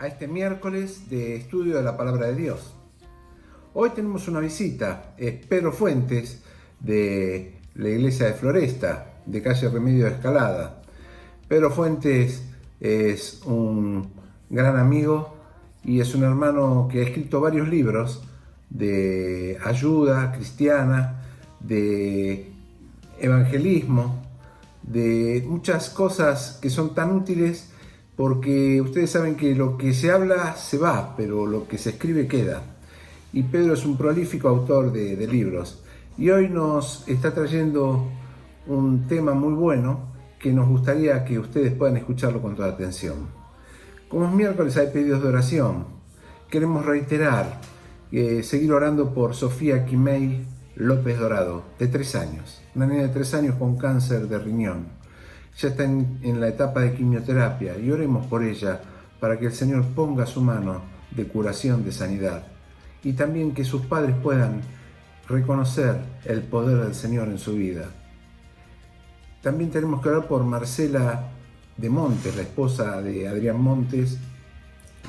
a este miércoles de estudio de la Palabra de Dios. Hoy tenemos una visita, es Pedro Fuentes de la iglesia de Floresta, de calle Remedio de Escalada. Pedro Fuentes es un gran amigo y es un hermano que ha escrito varios libros de ayuda cristiana, de evangelismo, de muchas cosas que son tan útiles, porque ustedes saben que lo que se habla se va, pero lo que se escribe queda. Y Pedro es un prolífico autor de libros. Y hoy nos está trayendo un tema muy bueno que nos gustaría que ustedes puedan escucharlo con toda atención. Como es miércoles hay pedidos de oración. Queremos reiterar, seguir orando por Sofía Quimei López Dorado, de 3 años. Una niña de 3 años con cáncer de riñón. Ya está en la etapa de quimioterapia y oremos por ella para que el Señor ponga su mano de curación, de sanidad. Y también que sus padres puedan reconocer el poder del Señor en su vida. También tenemos que orar por Marcela de Montes, la esposa de Adrián Montes,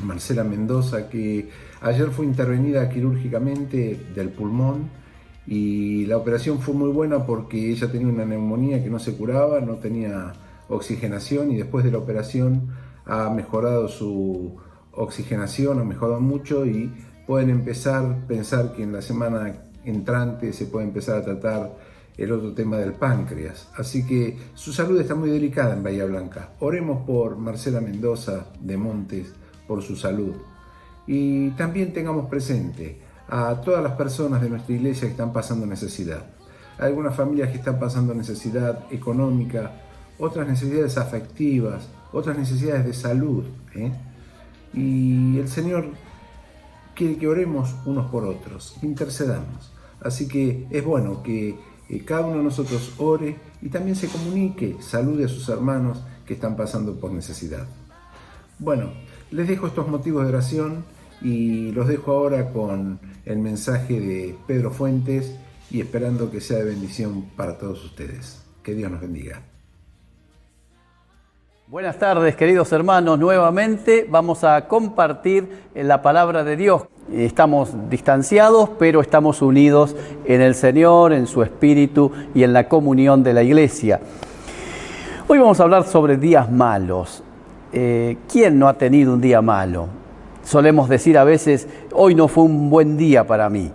Marcela Mendoza, que ayer fue intervenida quirúrgicamente del pulmón. Y la operación fue muy buena porque ella tenía una neumonía que no se curaba, no tenía oxigenación, y después de la operación ha mejorado su oxigenación, ha mejorado mucho, y pueden empezar a pensar que en la semana entrante se puede empezar a tratar el otro tema del páncreas. Así que su salud está muy delicada en Bahía Blanca. Oremos por Marcela Mendoza de Montes, por su salud. Y también tengamos presente a todas las personas de nuestra iglesia que están pasando necesidad. Hay algunas familias que están pasando necesidad económica, otras necesidades afectivas, otras necesidades de salud. Y el Señor quiere que oremos unos por otros, intercedamos. Así que es bueno que cada uno de nosotros ore y también se comunique, salude a sus hermanos que están pasando por necesidad. Bueno, les dejo estos motivos de oración y los dejo ahora con el mensaje de Pedro Fuentes y esperando que sea de bendición para todos ustedes. Que Dios nos bendiga. Buenas tardes, queridos hermanos. Nuevamente vamos a compartir la palabra de Dios. Estamos distanciados, pero estamos unidos en el Señor, en su Espíritu y en la comunión de la Iglesia. Hoy vamos a hablar sobre días malos. ¿Quién no ha tenido un día malo? Solemos decir a veces, hoy no fue un buen día para mí.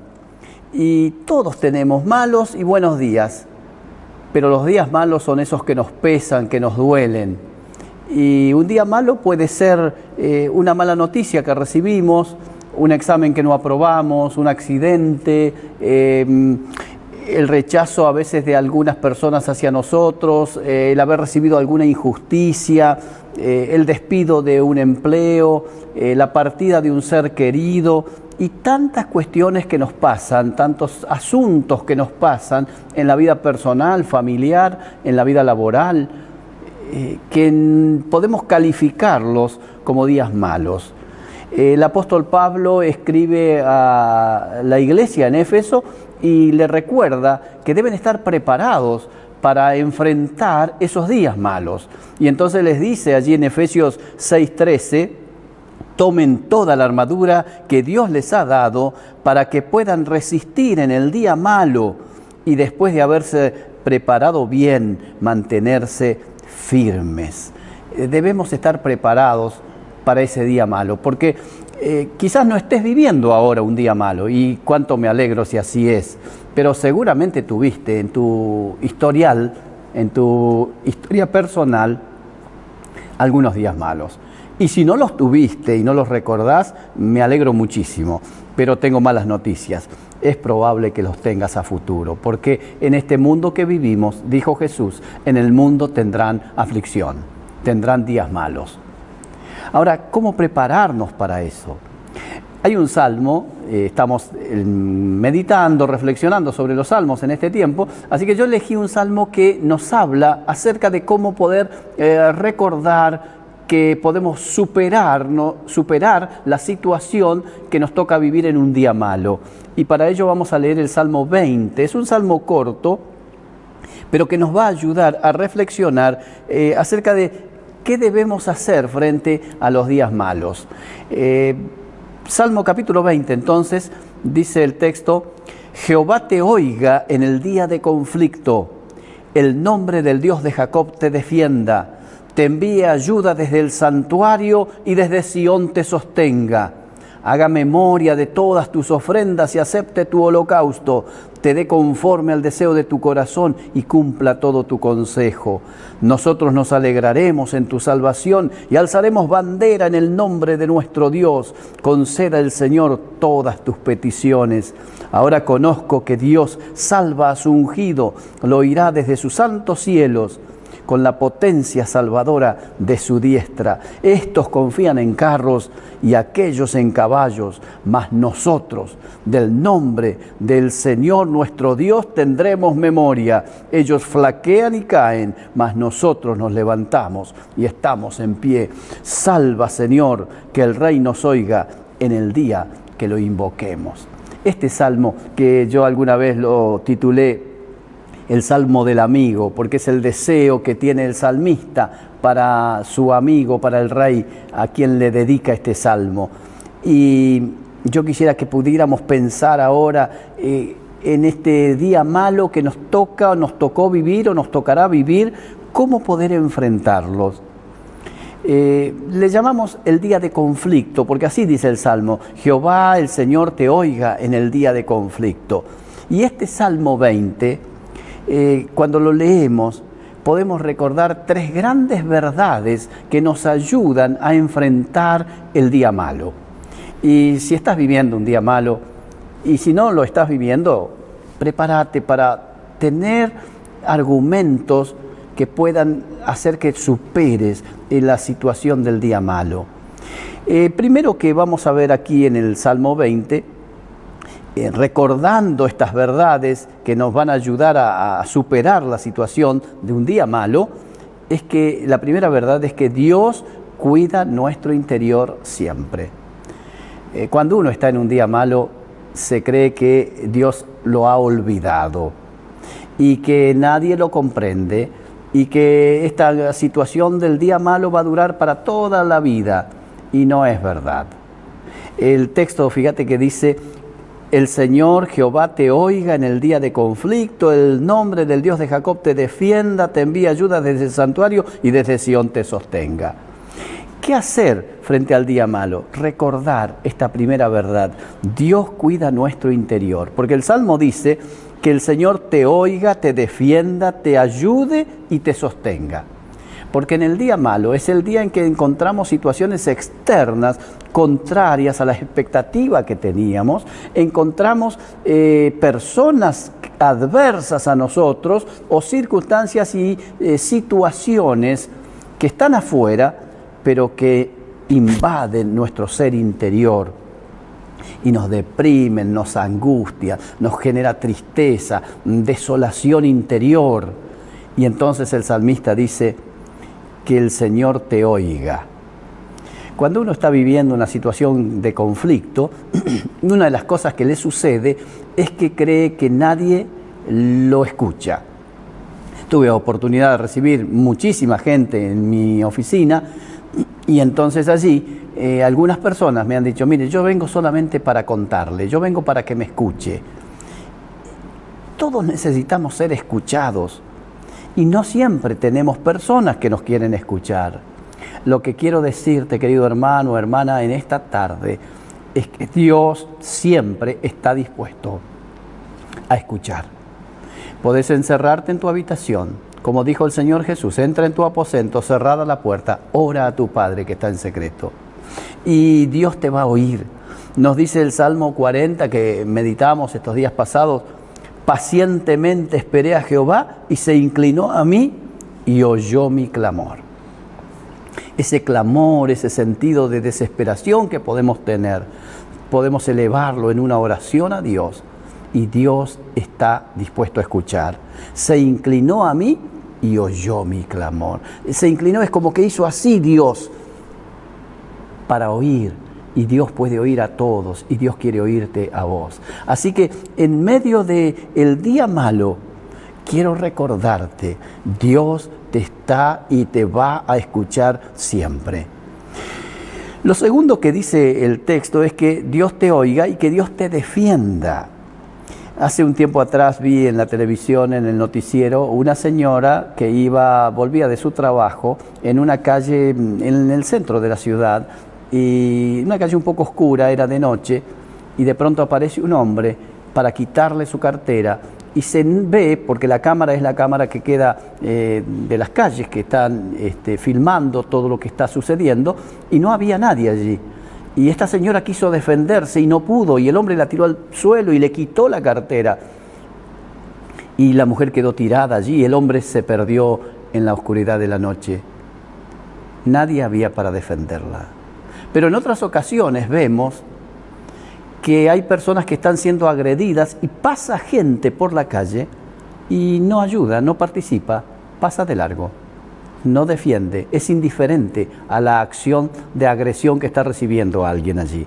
Y todos tenemos malos y buenos días, pero los días malos son esos que nos pesan, que nos duelen. Y un día malo puede ser una mala noticia que recibimos, un examen que no aprobamos, un accidente, el rechazo a veces de algunas personas hacia nosotros, el haber recibido alguna injusticia, el despido de un empleo, la partida de un ser querido y tantas cuestiones que nos pasan, tantos asuntos que nos pasan en la vida personal, familiar, en la vida laboral, que podemos calificarlos como días malos. El apóstol Pablo escribe a la iglesia en Éfeso y le recuerda que deben estar preparados para enfrentar esos días malos. Y entonces les dice allí en Efesios 6:13, tomen toda la armadura que Dios les ha dado para que puedan resistir en el día malo y después de haberse preparado bien, mantenerse firmes. Debemos estar preparados para ese día malo, porque quizás no estés viviendo ahora un día malo, y cuánto me alegro si así es, pero seguramente tuviste en tu historial, en tu historia personal, algunos días malos. Y si no los tuviste y no los recordás, me alegro muchísimo, pero tengo malas noticias. Es probable que los tengas a futuro, porque en este mundo que vivimos, dijo Jesús, en el mundo tendrán aflicción, tendrán días malos. Ahora, ¿cómo prepararnos para eso? Hay un salmo, estamos meditando, reflexionando sobre los salmos en este tiempo, así que yo elegí un salmo que nos habla acerca de cómo poder recordar que podemos superar la situación que nos toca vivir en un día malo. Y para ello vamos a leer el Salmo 20. Es un salmo corto, pero que nos va a ayudar a reflexionar acerca de ¿qué debemos hacer frente a los días malos? Salmo capítulo 20, entonces, dice el texto: Jehová te oiga en el día de conflicto, el nombre del Dios de Jacob te defienda, te envíe ayuda desde el santuario y desde Sión te sostenga. Haga memoria de todas tus ofrendas y acepte tu holocausto, te dé conforme al deseo de tu corazón y cumpla todo tu consejo. Nosotros nos alegraremos en tu salvación y alzaremos bandera en el nombre de nuestro Dios. Conceda el Señor todas tus peticiones. Ahora conozco que Dios salva a su ungido, lo oirá desde sus santos cielos, con la potencia salvadora de su diestra. Estos confían en carros y aquellos en caballos, mas nosotros del nombre del Señor nuestro Dios tendremos memoria. Ellos flaquean y caen, mas nosotros nos levantamos y estamos en pie. Salva, Señor, que el Rey nos oiga en el día que lo invoquemos. Este salmo, que yo alguna vez lo titulé el Salmo del Amigo, porque es el deseo que tiene el salmista para su amigo, para el Rey, a quien le dedica este salmo. Y yo quisiera que pudiéramos pensar ahora en este día malo que nos tocó vivir o nos tocará vivir, cómo poder enfrentarlos. Le llamamos el día de conflicto, porque así dice el Salmo: Jehová el Señor te oiga en el día de conflicto. Y este Salmo 20, cuando lo leemos, podemos recordar tres grandes verdades que nos ayudan a enfrentar el día malo. Y si estás viviendo un día malo, y si no lo estás viviendo, prepárate para tener argumentos que puedan hacer que superes la situación del día malo. Primero que vamos a ver aquí en el Salmo 20, recordando estas verdades que nos van a ayudar a superar la situación de un día malo, es que la primera verdad es que Dios cuida nuestro interior siempre. Cuando uno está en un día malo, se cree que Dios lo ha olvidado y que nadie lo comprende y que esta situación del día malo va a durar para toda la vida, y no es verdad. El texto, fíjate que dice: el Señor Jehová te oiga en el día de conflicto, el nombre del Dios de Jacob te defienda, te envíe ayuda desde el santuario y desde Sión te sostenga. ¿Qué hacer frente al día malo? Recordar esta primera verdad: Dios cuida nuestro interior, porque el Salmo dice que el Señor te oiga, te defienda, te ayude y te sostenga. Porque en el día malo es el día en que encontramos situaciones externas contrarias a la expectativa que teníamos, encontramos personas adversas a nosotros o circunstancias y situaciones que están afuera, pero que invaden nuestro ser interior y nos deprimen, nos angustia, nos genera tristeza, desolación interior. Y entonces el salmista dice: que el Señor te oiga. Cuando uno está viviendo una situación de conflicto, una de las cosas que le sucede es que cree que nadie lo escucha. Tuve oportunidad de recibir muchísima gente en mi oficina, y entonces allí algunas personas me han dicho: mire, yo vengo solamente para contarle, yo vengo para que me escuche. Todos necesitamos ser escuchados. Y no siempre tenemos personas que nos quieren escuchar. Lo que quiero decirte, querido hermano o hermana, en esta tarde, es que Dios siempre está dispuesto a escuchar. Podés encerrarte en tu habitación, como dijo el Señor Jesús: entra en tu aposento, cerrada la puerta, ora a tu Padre que está en secreto. Y Dios te va a oír. Nos dice el Salmo 40, que meditamos estos días pasados: pacientemente esperé a Jehová y se inclinó a mí y oyó mi clamor. Ese clamor, ese sentido de desesperación que podemos tener, podemos elevarlo en una oración a Dios, y Dios está dispuesto a escuchar. Se inclinó a mí y oyó mi clamor. Se inclinó, es como que hizo así Dios para oír. Y Dios puede oír a todos, y Dios quiere oírte a vos. Así que en medio del día malo, quiero recordarte, Dios te está y te va a escuchar siempre. Lo segundo que dice el texto es que Dios te oiga y que Dios te defienda. Hace un tiempo atrás vi en la televisión, en el noticiero, una señora que volvía de su trabajo en una calle en el centro de la ciudad, y una calle un poco oscura, era de noche, y de pronto aparece un hombre para quitarle su cartera, y se ve, porque la cámara es la cámara que queda de las calles, que están filmando todo lo que está sucediendo, y no había nadie allí. Y esta señora quiso defenderse y no pudo, y el hombre la tiró al suelo y le quitó la cartera. Y la mujer quedó tirada allí, el hombre se perdió en la oscuridad de la noche. Nadie había para defenderla. Pero en otras ocasiones vemos que hay personas que están siendo agredidas y pasa gente por la calle y no ayuda, no participa, pasa de largo. No defiende, es indiferente a la acción de agresión que está recibiendo alguien allí.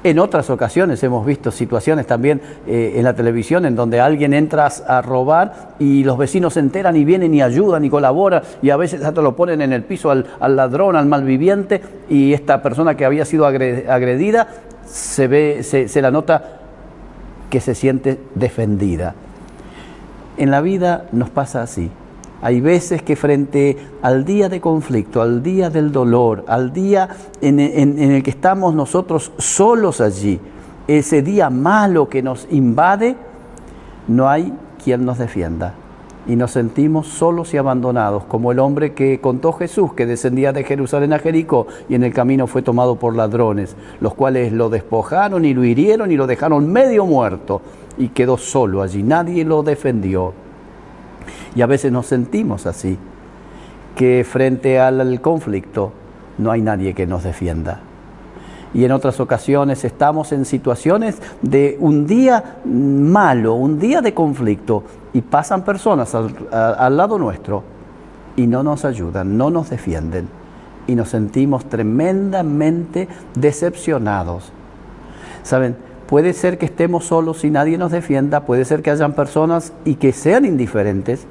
En otras ocasiones hemos visto situaciones también en la televisión en donde alguien entra a robar y los vecinos se enteran y vienen y ayudan y colaboran, y a veces hasta lo ponen en el piso al ladrón, al malviviente, y esta persona que había sido agredida se la nota que se siente defendida. En la vida nos pasa así. Hay veces que frente al día de conflicto, al día del dolor, al día en el que estamos nosotros solos allí, ese día malo que nos invade, no hay quien nos defienda. Y nos sentimos solos y abandonados, como el hombre que contó Jesús, que descendía de Jerusalén a Jericó y en el camino fue tomado por ladrones, los cuales lo despojaron y lo hirieron y lo dejaron medio muerto, y quedó solo allí, nadie lo defendió. Y a veces nos sentimos así, que frente al conflicto no hay nadie que nos defienda. Y en otras ocasiones estamos en situaciones de un día malo, un día de conflicto, y pasan personas al lado nuestro y no nos ayudan, no nos defienden, y nos sentimos tremendamente decepcionados. ¿Saben? Puede ser que estemos solos y nadie nos defienda, puede ser que hayan personas y que sean indiferentes,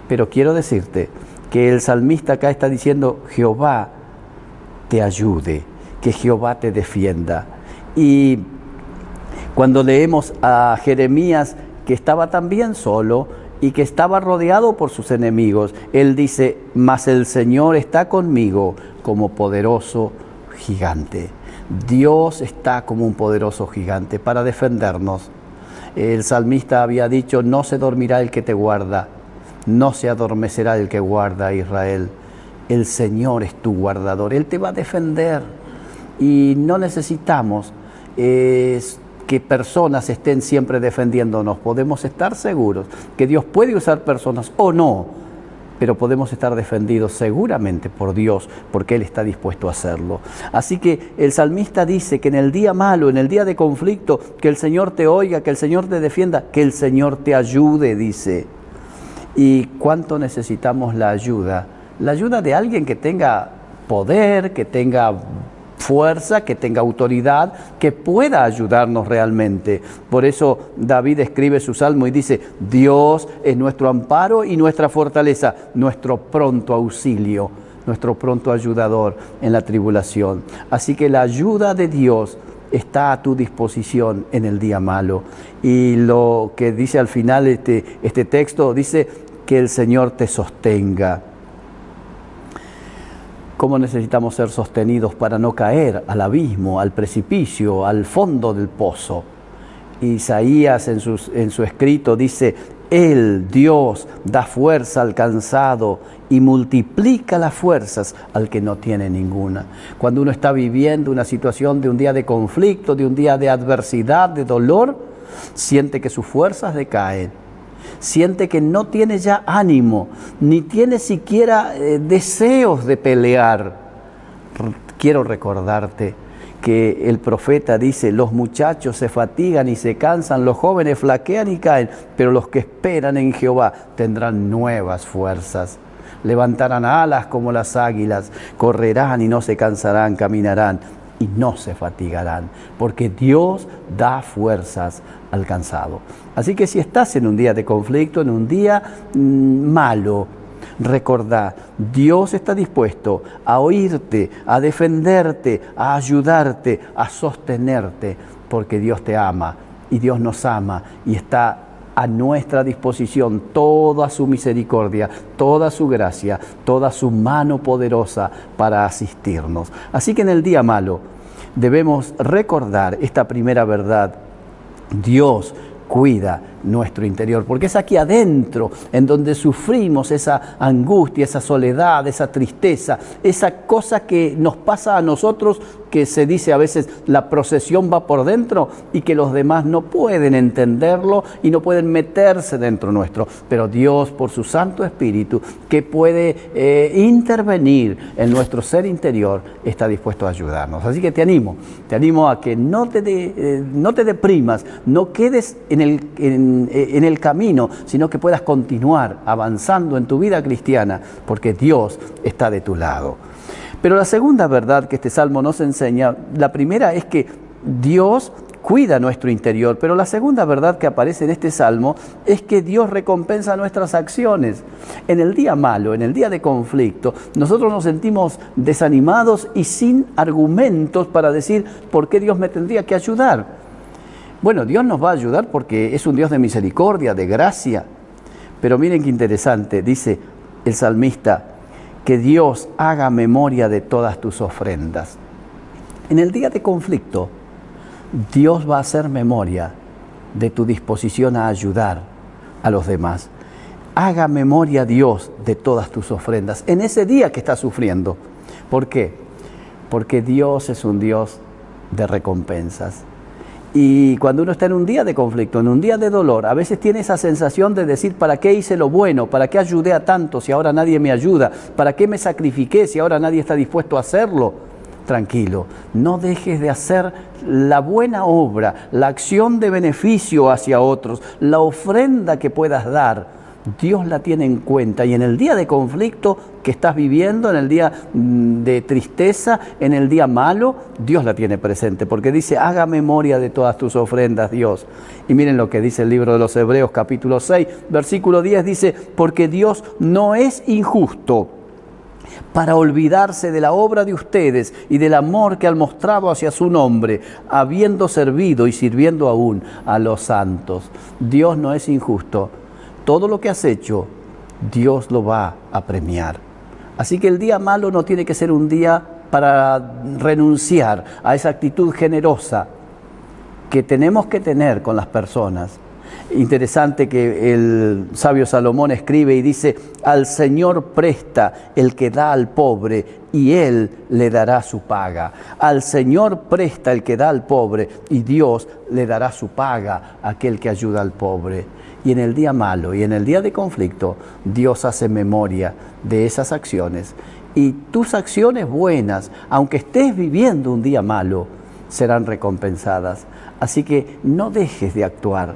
pero quiero decirte que el salmista acá está diciendo: Jehová te ayude, que Jehová te defienda. Y cuando leemos a Jeremías, que estaba también solo y que estaba rodeado por sus enemigos, él dice: mas el Señor está conmigo como poderoso gigante. Dios está como un poderoso gigante para defendernos. El salmista había dicho: no se dormirá el que te guarda, no se adormecerá el que guarda a Israel. El Señor es tu guardador, Él te va a defender. Y no necesitamos que personas estén siempre defendiéndonos. Podemos estar seguros que Dios puede usar personas o no, pero podemos estar defendidos seguramente por Dios, porque Él está dispuesto a hacerlo. Así que el salmista dice que en el día malo, en el día de conflicto, que el Señor te oiga, que el Señor te defienda, que el Señor te ayude, dice. ¿Y cuánto necesitamos la ayuda? La ayuda de alguien que tenga poder, que tenga fuerza, que tenga autoridad, que pueda ayudarnos realmente. Por eso David escribe su salmo y dice: Dios es nuestro amparo y nuestra fortaleza, nuestro pronto auxilio, nuestro pronto ayudador en la tribulación. Así que la ayuda de Dios está a tu disposición en el día malo. Y lo que dice al final este texto, dice que el Señor te sostenga. ¿Cómo necesitamos ser sostenidos para no caer al abismo, al precipicio, al fondo del pozo? Isaías en su escrito dice: Él, Dios, da fuerza al cansado y multiplica las fuerzas al que no tiene ninguna. Cuando uno está viviendo una situación de un día de conflicto, de un día de adversidad, de dolor, siente que sus fuerzas decaen. Siente que no tiene ya ánimo, ni tiene siquiera deseos de pelear. Quiero recordarte que el profeta dice: los muchachos se fatigan y se cansan, los jóvenes flaquean y caen, pero los que esperan en Jehová tendrán nuevas fuerzas. Levantarán alas como las águilas, correrán y no se cansarán, caminarán y no se fatigarán, porque Dios da fuerzas al cansado. Así que si estás en un día de conflicto, en un día malo, recordá, Dios está dispuesto a oírte, a defenderte, a ayudarte, a sostenerte, porque Dios te ama y Dios nos ama y está a nuestra disposición toda su misericordia, toda su gracia, toda su mano poderosa para asistirnos. Así que en el día malo debemos recordar esta primera verdad: Dios cuida nuestro interior, porque es aquí adentro en donde sufrimos esa angustia, esa soledad, esa tristeza, esa cosa que nos pasa a nosotros, que se dice a veces la procesión va por dentro y que los demás no pueden entenderlo y no pueden meterse dentro nuestro, pero Dios por su Santo Espíritu, que puede intervenir en nuestro ser interior, está dispuesto a ayudarnos. Así que te animo a que no te deprimas, no quedes en el camino, sino que puedas continuar avanzando en tu vida cristiana, porque Dios está de tu lado. Pero la segunda verdad que este salmo nos enseña, la primera es que Dios cuida nuestro interior, pero la segunda verdad que aparece en este salmo es que Dios recompensa nuestras acciones. En el día malo, en el día de conflicto, nosotros nos sentimos desanimados y sin argumentos para decir por qué Dios me tendría que ayudar. Bueno, Dios nos va a ayudar porque es un Dios de misericordia, de gracia. Pero miren qué interesante, dice el salmista, que Dios haga memoria de todas tus ofrendas. En el día de conflicto, Dios va a hacer memoria de tu disposición a ayudar a los demás. Haga memoria Dios de todas tus ofrendas en ese día que estás sufriendo. ¿Por qué? Porque Dios es un Dios de recompensas. Y cuando uno está en un día de conflicto, en un día de dolor, a veces tiene esa sensación de decir, ¿para qué hice lo bueno? ¿Para qué ayudé a tanto si ahora nadie me ayuda? ¿Para qué me sacrifiqué si ahora nadie está dispuesto a hacerlo? Tranquilo, no dejes de hacer la buena obra, la acción de beneficio hacia otros, la ofrenda que puedas dar. Dios la tiene en cuenta, y en el día de conflicto que estás viviendo, en el día de tristeza, en el día malo, Dios la tiene presente, porque dice, haga memoria de todas tus ofrendas, Dios. Y miren lo que dice el libro de los Hebreos, capítulo 6, versículo 10, dice, porque Dios no es injusto para olvidarse de la obra de ustedes y del amor que han mostrado hacia su nombre, habiendo servido y sirviendo aún a los santos. Dios no es injusto. Todo lo que has hecho, Dios lo va a premiar. Así que el día malo no tiene que ser un día para renunciar a esa actitud generosa que tenemos que tener con las personas. Interesante que el sabio Salomón escribe y dice, al Señor presta el que da al pobre y Él le dará su paga. Al Señor presta el que da al pobre y Dios le dará su paga a aquel que ayuda al pobre. Y en el día malo y en el día de conflicto, Dios hace memoria de esas acciones. Y tus acciones buenas, aunque estés viviendo un día malo, serán recompensadas. Así que no dejes de actuar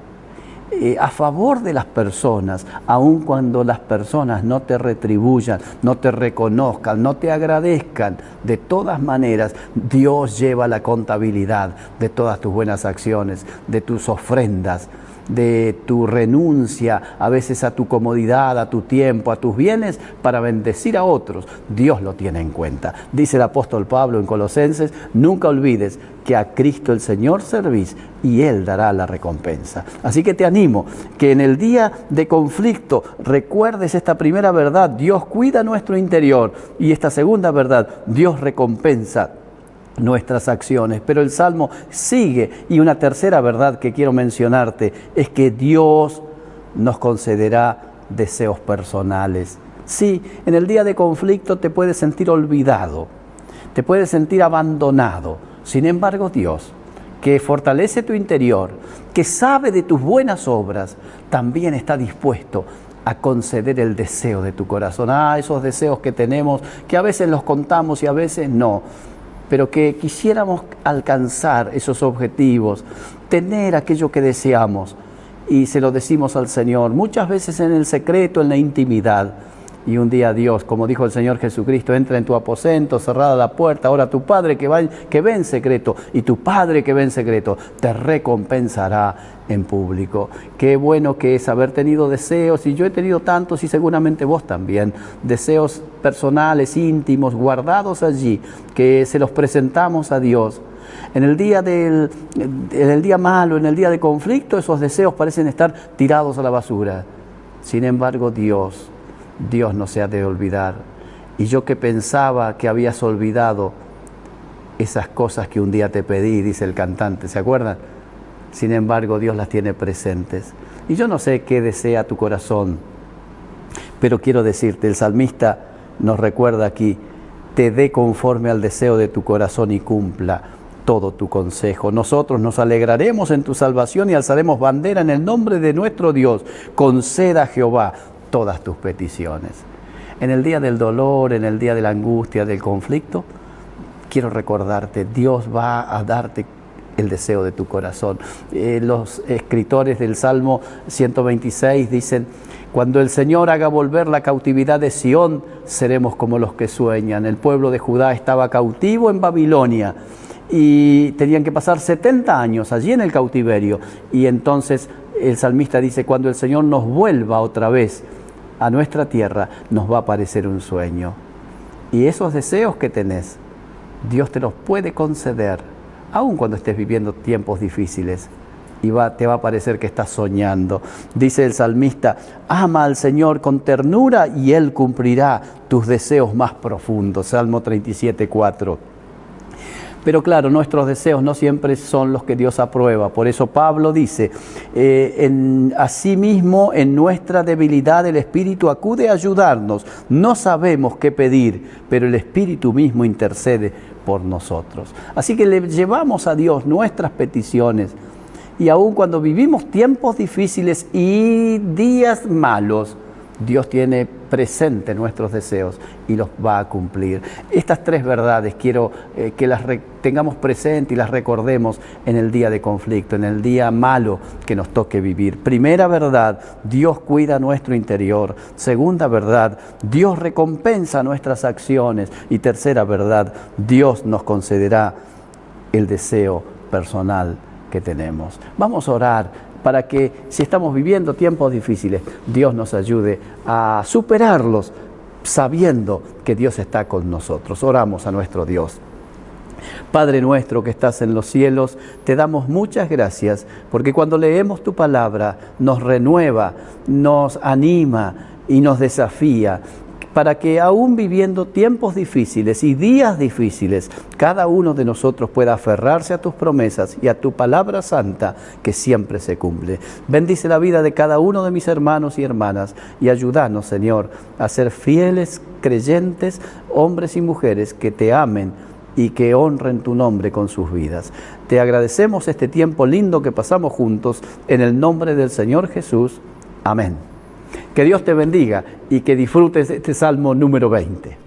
a favor de las personas, aun cuando las personas no te retribuyan, no te reconozcan, no te agradezcan. De todas maneras, Dios lleva la contabilidad de todas tus buenas acciones, de tus ofrendas, de tu renuncia a veces a tu comodidad, a tu tiempo, a tus bienes para bendecir a otros. Dios lo tiene en cuenta. Dice el apóstol Pablo en Colosenses, nunca olvides que a Cristo el Señor servís y Él dará la recompensa. Así que te animo que en el día de conflicto recuerdes esta primera verdad, Dios cuida nuestro interior, y esta segunda verdad, Dios recompensa nuestras acciones. Pero el Salmo sigue, y una tercera verdad que quiero mencionarte es que Dios nos concederá deseos personales. Sí, en el día de conflicto te puedes sentir olvidado, te puedes sentir abandonado. Sin embargo, Dios, que fortalece tu interior, que sabe de tus buenas obras, también está dispuesto a conceder el deseo de tu corazón. Esos deseos que tenemos, que a veces los contamos y a veces no, pero que quisiéramos alcanzar esos objetivos, tener aquello que deseamos, y se lo decimos al Señor, muchas veces en el secreto, en la intimidad, Y un día Dios, como dijo el Señor Jesucristo, entra en tu aposento, cerrada la puerta. Ahora tu Padre que ve en secreto y tu Padre que ve en secreto te recompensará en público. Qué bueno que es haber tenido deseos, y yo he tenido tantos y seguramente vos también, deseos personales, íntimos, guardados allí, que se los presentamos a Dios. En el día malo, en el día de conflicto, esos deseos parecen estar tirados a la basura. Sin embargo, Dios no se ha de olvidar. Y yo que pensaba que habías olvidado esas cosas que un día te pedí, dice el cantante, ¿se acuerdan? Sin embargo, Dios las tiene presentes. Y yo no sé qué desea tu corazón, pero quiero decirte, el salmista nos recuerda aquí, te dé conforme al deseo de tu corazón y cumpla todo tu consejo. Nosotros nos alegraremos en tu salvación y alzaremos bandera en el nombre de nuestro Dios. Conceda a Jehová todas tus peticiones. En el día del dolor, en el día de la angustia, del conflicto, quiero recordarte, Dios va a darte el deseo de tu corazón. Los escritores del Salmo 126 dicen, cuando el Señor haga volver la cautividad de Sión, seremos como los que sueñan. El pueblo de Judá estaba cautivo en Babilonia y tenían que pasar 70 años allí en el cautiverio. Y entonces el salmista dice, cuando el Señor nos vuelva otra vez a nuestra tierra, nos va a parecer un sueño. Y esos deseos que tenés, Dios te los puede conceder, aun cuando estés viviendo tiempos difíciles. Y te va a parecer que estás soñando. Dice el salmista, ama al Señor con ternura y Él cumplirá tus deseos más profundos. Salmo 37, 4. Pero claro, nuestros deseos no siempre son los que Dios aprueba. Por eso Pablo dice, asimismo en nuestra debilidad el Espíritu acude a ayudarnos. No sabemos qué pedir, pero el Espíritu mismo intercede por nosotros. Así que le llevamos a Dios nuestras peticiones. Y aun cuando vivimos tiempos difíciles y días malos, Dios tiene presente nuestros deseos y los va a cumplir. Estas tres verdades quiero que las tengamos presente y las recordemos en el día de conflicto, en el día malo que nos toque vivir. Primera verdad, Dios cuida nuestro interior. Segunda verdad, Dios recompensa nuestras acciones. Y tercera verdad, Dios nos concederá el deseo personal que tenemos. Vamos a orar para que, si estamos viviendo tiempos difíciles, Dios nos ayude a superarlos, sabiendo que Dios está con nosotros. Oramos a nuestro Dios. Padre nuestro que estás en los cielos, te damos muchas gracias, porque cuando leemos tu palabra nos renueva, nos anima y nos desafía, para que aún viviendo tiempos difíciles y días difíciles, cada uno de nosotros pueda aferrarse a tus promesas y a tu palabra santa que siempre se cumple. Bendice la vida de cada uno de mis hermanos y hermanas y ayúdanos, Señor, a ser fieles creyentes, hombres y mujeres que te amen y que honren tu nombre con sus vidas. Te agradecemos este tiempo lindo que pasamos juntos en el nombre del Señor Jesús. Amén. Que Dios te bendiga y que disfrutes este Salmo número 20.